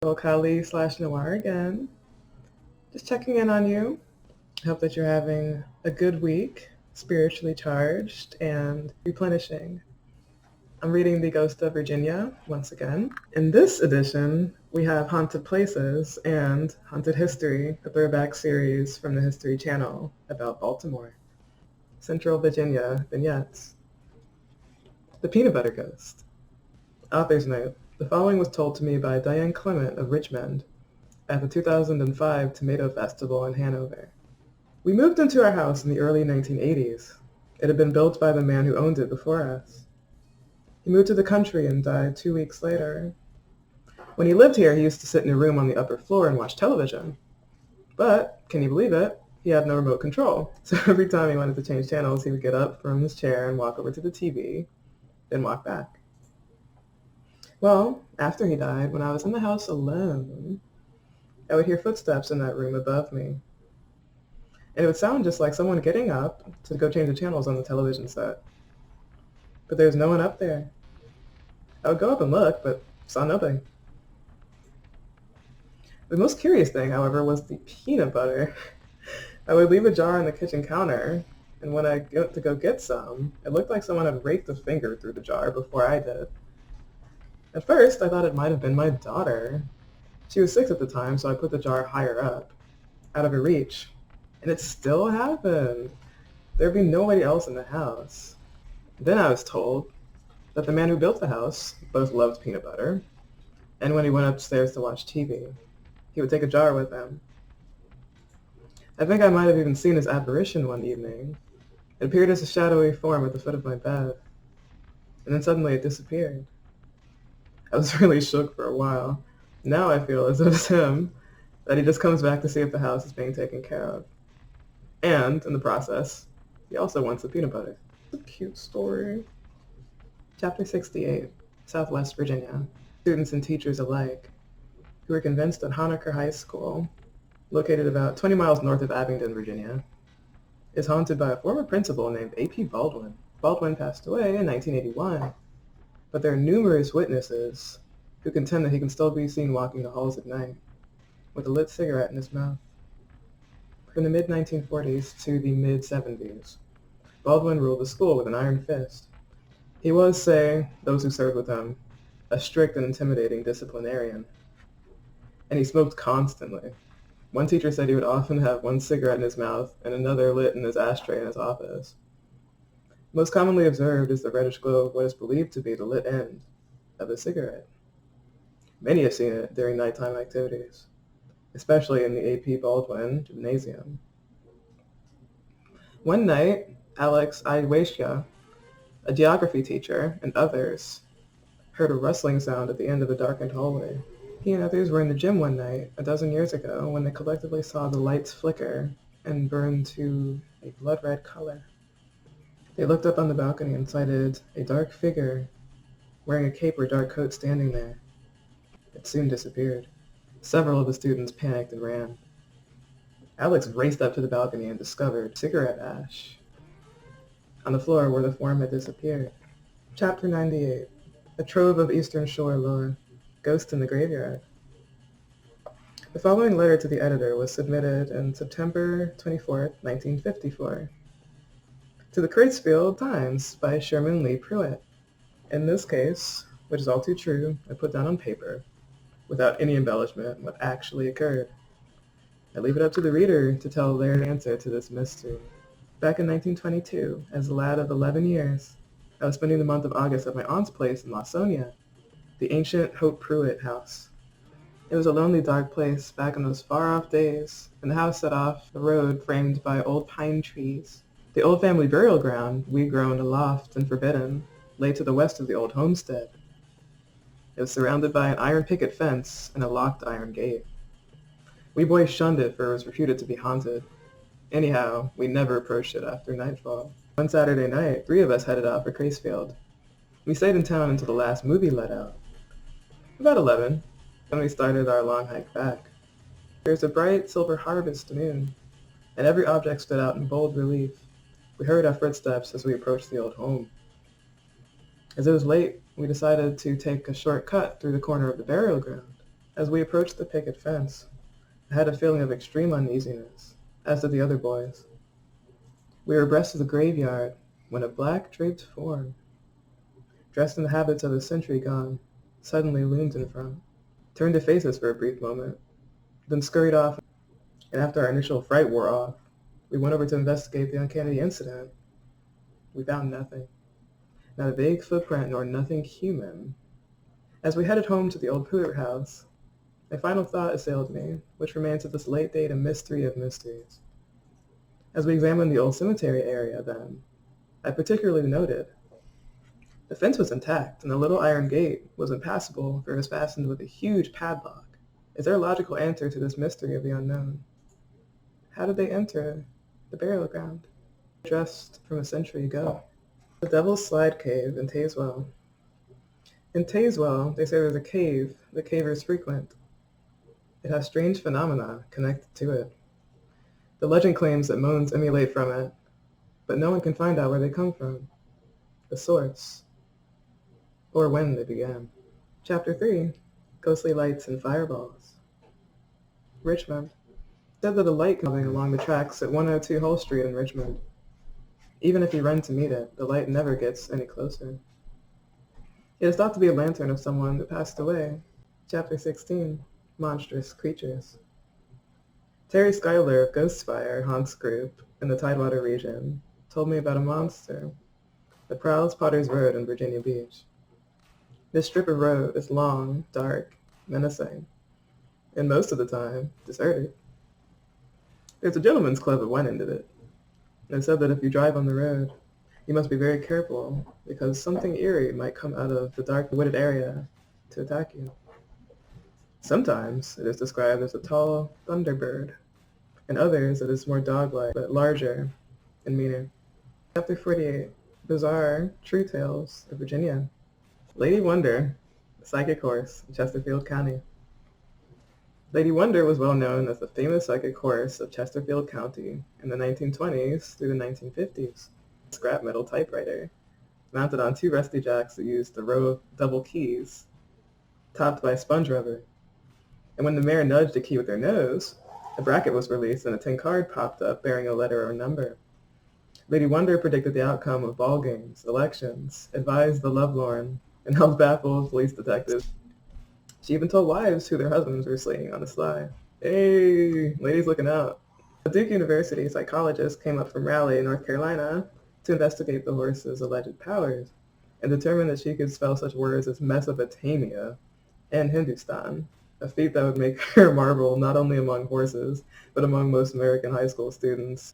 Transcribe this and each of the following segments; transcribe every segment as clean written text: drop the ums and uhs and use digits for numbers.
Kali slash Noir again. Just checking in on you. Hope that you're having a good week, spiritually charged and replenishing. I'm reading The Ghost of Virginia once again. In this edition, we have Haunted Places and Haunted History, a throwback series from the History Channel about Baltimore. Central Virginia vignettes. The Peanut Butter Ghost. Author's note. The following was told to me by Diane Clement of Richmond at the 2005 Tomato Festival in Hanover. We moved into our house in the early 1980s. It had been built by the man who owned it before us. He moved to the country and died 2 weeks later. When he lived here, he used to sit in a room on the upper floor and watch television. But, can you believe it, he had no remote control. So every time he wanted to change channels, he would get up from his chair and walk over to the TV, then walk back. Well, after he died, when I was in the house alone, I would hear footsteps in that room above me. And it would sound just like someone getting up to go change the channels on the television set. But there was no one up there. I would go up and look, but saw nothing. The most curious thing, however, was the peanut butter. I would leave a jar on the kitchen counter, and when I went to go get some, it looked like someone had raked a finger through the jar before I did. At first, I thought it might have been my daughter. She was 6 at the time, so I put the jar higher up, out of her reach. And it still happened. There'd be nobody else in the house. Then I was told that the man who built the house both loved peanut butter, and when he went upstairs to watch TV, he would take a jar with him. I think I might have even seen his apparition one evening. It appeared as a shadowy form at the foot of my bed, and then suddenly it disappeared. I was really shook for a while. Now I feel as if it's him, that he just comes back to see if the house is being taken care of. And, in the process, he also wants the peanut butter. It's a cute story. Chapter 68, Southwest Virginia. Students and teachers alike, who were convinced that Honaker High School, located about 20 miles north of Abingdon, Virginia, is haunted by a former principal named A.P. Baldwin. Baldwin passed away in 1981, but there are numerous witnesses who contend that he can still be seen walking the halls at night with a lit cigarette in his mouth. From the mid-1940s to the mid-70s, Baldwin ruled the school with an iron fist. He was, say, those who served with him, a strict and intimidating disciplinarian. And he smoked constantly. One teacher said he would often have one cigarette in his mouth and another lit in his ashtray in his office. Most commonly observed is the reddish glow of what is believed to be the lit end of a cigarette. Many have seen it during nighttime activities, especially in the A.P. Baldwin Gymnasium. One night, Alex Iwaishya, a geography teacher, and others heard a rustling sound at the end of a darkened hallway. He and others were in the gym one night, a dozen years ago, when they collectively saw the lights flicker and burn to a blood-red color. They looked up on the balcony and sighted a dark figure wearing a cape or dark coat standing there. It soon disappeared. Several of the students panicked and ran. Alex raced up to the balcony and discovered cigarette ash on the floor where the form had disappeared. Chapter 98, a trove of Eastern Shore lore, Ghost in the Graveyard. The following letter to the editor was submitted on September 24, 1954, to the Craitsfield Times by Sherman Lee Pruitt. In this case, which is all too true, I put down on paper, without any embellishment, what actually occurred. I leave it up to the reader to tell their answer to this mystery. Back in 1922, as a lad of 11 years, I was spending the month of August at my aunt's place in Lawsonia, the ancient Hope Pruitt house. It was a lonely, dark place back in those far-off days, and the house set off the road framed by old pine trees. The old family burial ground, weed-grown, aloft, and forbidden, lay to the west of the old homestead. It was surrounded by an iron picket fence and a locked iron gate. We boys shunned it, for it was reputed to be haunted. Anyhow, we never approached it after nightfall. One Saturday night, 3 of us headed out for Craitsfield. We stayed in town until the last movie let out. About 11, when we started our long hike back. There was a bright silver harvest moon, and every object stood out in bold relief. We heard our footsteps as we approached the old home. As it was late, we decided to take a short cut through the corner of the burial ground. As we approached the picket fence, I had a feeling of extreme uneasiness, as did the other boys. We were abreast of the graveyard when a black draped form, dressed in the habits of a century gone, suddenly loomed in front, turned to face us for a brief moment, then scurried off, and after our initial fright wore off, we went over to investigate the uncanny incident. We found nothing. Not a vague footprint nor nothing human. As we headed home to the old Pooter house, a final thought assailed me, which remains to this late date a mystery of mysteries. As we examined the old cemetery area then, I particularly noted the fence was intact and the little iron gate was impassable for it was fastened with a huge padlock. Is there a logical answer to this mystery of the unknown? How did they enter the burial ground? Dressed from a century ago. The Devil's Slide Cave in Tazewell. In Tazewell, they say there's a cave the cavers frequent. It has strange phenomena connected to it. The legend claims that moans emulate from it, but no one can find out where they come from, the source, or when they began. Chapter 3, Ghostly Lights and Fireballs. Richmond. Said that a light coming along the tracks at 102 Hull Street in Richmond. Even if you run to meet it, the light never gets any closer. It is thought to be a lantern of someone that passed away. Chapter 16, Monstrous Creatures. Terry Schuyler of Ghostfire Haunts Group in the Tidewater region told me about a monster that prowls Potter's Road in Virginia Beach. This strip of road is long, dark, menacing, and most of the time, deserted. There's a gentleman's club at one end of it, and it said that if you drive on the road, you must be very careful because something eerie might come out of the dark wooded area to attack you. Sometimes it is described as a tall thunderbird, and others it is more dog-like but larger and meaner. Chapter 48, Bizarre True Tales of Virginia. Lady Wonder, a psychic horse in Chesterfield County. Lady Wonder was well known as the famous psychic horse of Chesterfield County in the 1920s through the 1950s. A scrap metal typewriter, mounted on two rusty jacks that used a row of double keys, topped by sponge rubber. And when the mare nudged a key with her nose, a bracket was released and a tin card popped up bearing a letter or number. Lady Wonder predicted the outcome of ball games, elections, advised the lovelorn, and helped baffle police detectives. She even told wives who their husbands were slaying on the sly. Hey, ladies looking out. A Duke University psychologist came up from Raleigh, North Carolina, to investigate the horse's alleged powers, and determined that she could spell such words as Mesopotamia and Hindustan, a feat that would make her a marvel not only among horses, but among most American high school students.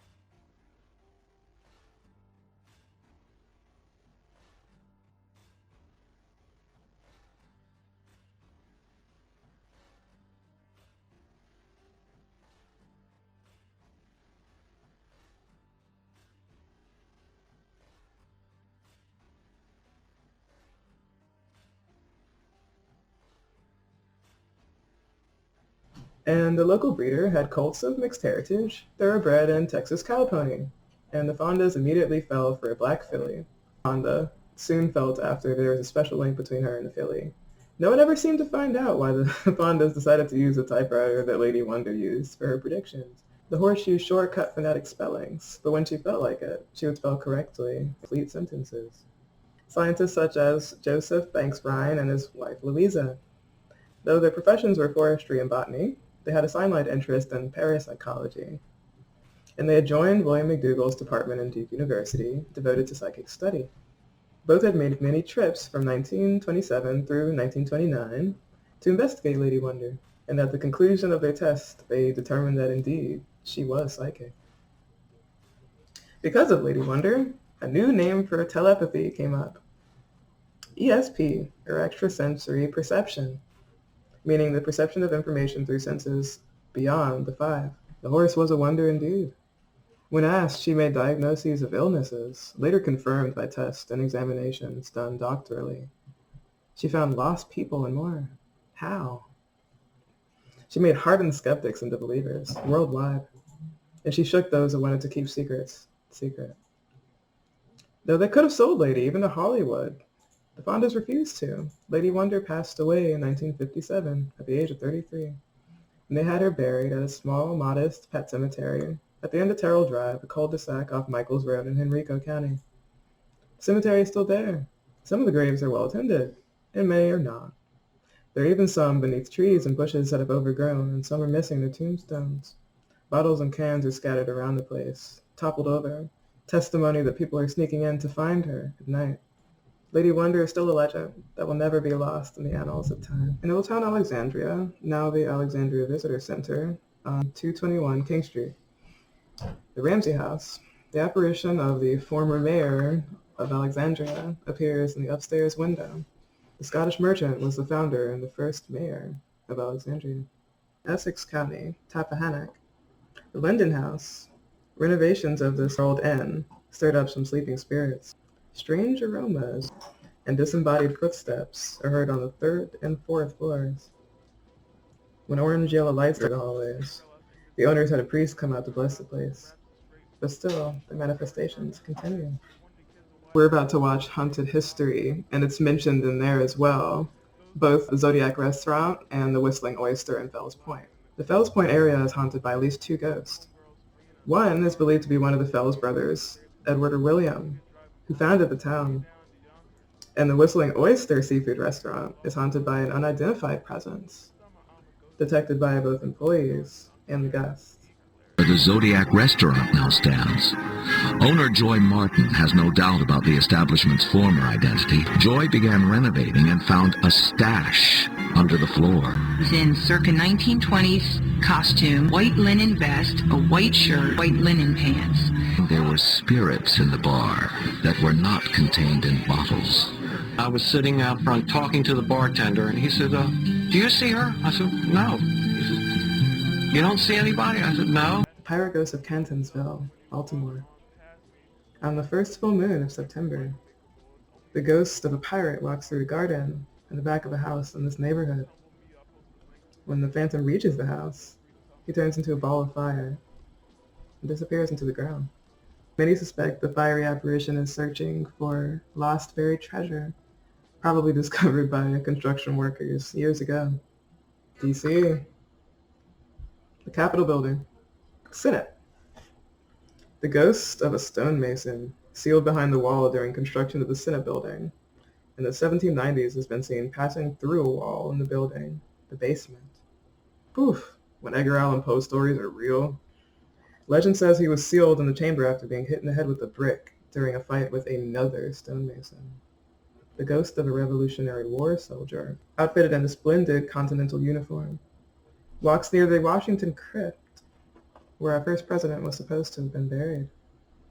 And the local breeder had colts of mixed heritage, thoroughbred, and Texas cow pony, and the Fondas immediately fell for a black filly. Fonda soon felt after there was a special link between her and the filly. No one ever seemed to find out why the Fondas decided to use the typewriter that Lady Wonder used for her predictions. The horse used shortcut phonetic spellings, but when she felt like it, she would spell correctly, complete sentences. Scientists such as Joseph Banks Rhine and his wife Louisa, though their professions were forestry and botany, they had a sidelined interest in parapsychology, and they had joined William McDougall's department in Duke University, devoted to psychic study. Both had made many trips from 1927 through 1929 to investigate Lady Wonder, and at the conclusion of their test, they determined that indeed she was psychic. Because of Lady Wonder, a new name for telepathy came up. ESP, or extrasensory perception, meaning the perception of information through senses beyond the five. The horse was a wonder indeed. When asked, she made diagnoses of illnesses, later confirmed by tests and examinations done doctorally. She found lost people and more. How? She made hardened skeptics into believers, worldwide, and she shook those that wanted to keep secrets secret. Though they could have sold Lady even to Hollywood, The Fondas refused to. Lady Wonder passed away in 1957 at the age of 33, and they had her buried at a small, modest pet cemetery at the end of Terrell Drive, a cul-de-sac off Michaels Road in Henrico County. The cemetery is still there. Some of the graves are well attended, and many are not. There are even some beneath trees and bushes that have overgrown, and some are missing their tombstones. Bottles and cans are scattered around the place, toppled over, testimony that people are sneaking in to find her at night. Lady Wonder is still a legend that will never be lost in the annals of time. In Old Town Alexandria, now the Alexandria Visitor Center, on 221 King Street, the Ramsey House, the apparition of the former mayor of Alexandria appears in the upstairs window. The Scottish merchant was the founder and the first mayor of Alexandria. Essex County, Tappahannock, the Linden House. Renovations of this old inn stirred up some sleeping spirits. Strange aromas and disembodied footsteps are heard on the third and fourth floors. When orange-yellow lights lit the hallways, the owners had a priest come out to bless the place. But still, the manifestations continue. We're about to watch Haunted History, and it's mentioned in there as well, both the Zodiac Restaurant and the Whistling Oyster in Fells Point. The Fells Point area is haunted by at least two ghosts. One is believed to be one of the Fells brothers, Edward or William, who founded the town. And the Whistling Oyster Seafood Restaurant is haunted by an unidentified presence, detected by both employees and the guests. Where the Zodiac Restaurant now stands. Owner Joy Martin has no doubt about the establishment's former identity. Joy began renovating and found a stash under the floor. It was in circa 1920s costume, white linen vest, a white shirt, white linen pants. There were spirits in the bar that were not contained in bottles. I was sitting out front talking to the bartender, and he said, do you see her? I said, no. He said, you don't see anybody? I said, no. Pirate Ghost of Cantonsville, Baltimore. On the first full moon of September, the ghost of a pirate walks through a garden in the back of a house in this neighborhood. When the phantom reaches the house, he turns into a ball of fire and disappears into the ground. Many suspect the fiery apparition is searching for lost buried treasure, probably discovered by construction workers years ago. D.C. The Capitol Building. Senate. The ghost of a stonemason sealed behind the wall during construction of the Senate building in the 1790s has been seen passing through a wall in the building, the basement. Poof, when Edgar Allan Poe stories are real. Legend says he was sealed in the chamber after being hit in the head with a brick during a fight with another stonemason. The ghost of a Revolutionary War soldier, outfitted in a splendid continental uniform, walks near the Washington Crypt, where our first president was supposed to have been buried.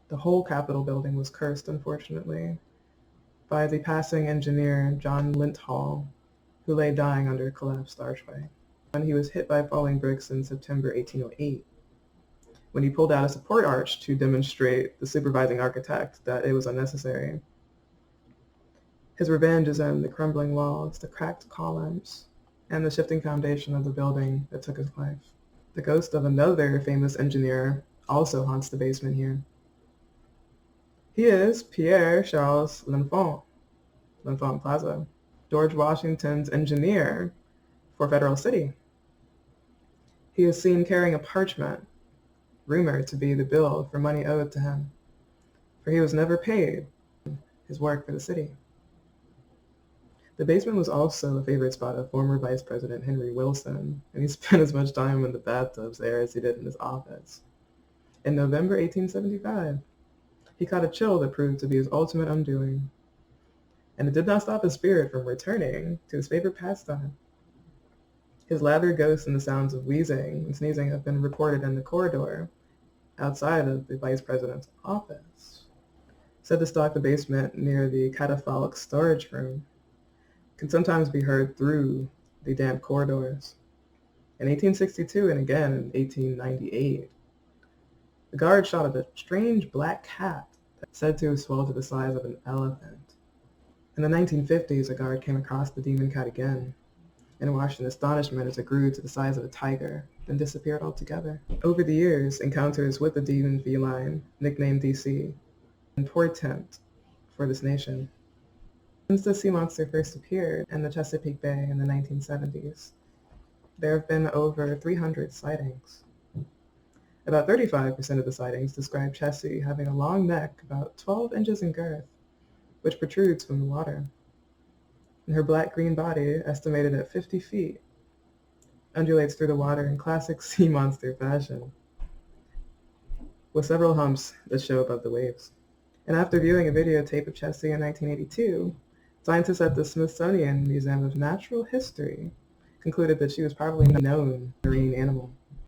The whole Capitol building was cursed, unfortunately, by the passing engineer John Linthall, who lay dying under a collapsed archway. When he was hit by falling bricks in September 1808, when he pulled out a support arch to demonstrate the supervising architect that it was unnecessary. His revenge is in the crumbling walls, the cracked columns, and the shifting foundation of the building that took his life. The ghost of another famous engineer also haunts the basement here. He is Pierre Charles L'Enfant, L'Enfant Plaza, George Washington's engineer for Federal City. He is seen carrying a parchment, rumored to be the bill for money owed to him, for he was never paid his work for the city. The basement was also a favorite spot of former Vice President Henry Wilson, and he spent as much time in the bathtubs there as he did in his office. In November 1875, he caught a chill that proved to be his ultimate undoing, and it did not stop his spirit from returning to his favorite pastime. His lathered ghost and the sounds of wheezing and sneezing have been reported in the corridor outside of the Vice President's office, said to stalk the basement near the catafalque storage room, can sometimes be heard through the damp corridors. In 1862 and again in 1898, the guard shot at a strange black cat that said to have swelled to the size of an elephant. In the 1950s, a guard came across the demon cat again and watched in astonishment as it grew to the size of a tiger, then disappeared altogether. Over the years, encounters with the demon feline, nicknamed DC, and portent for this nation. Since the sea monster first appeared in the Chesapeake Bay in the 1970s, there have been over 300 sightings. About 35% of the sightings describe Chessie having a long neck about 12 inches in girth, which protrudes from the water. And her black-green body, estimated at 50 feet, undulates through the water in classic sea monster fashion, with several humps that show above the waves. And after viewing a videotape of Chessie in 1982, scientists at the Smithsonian Museum of Natural History concluded that she was probably a known marine animal.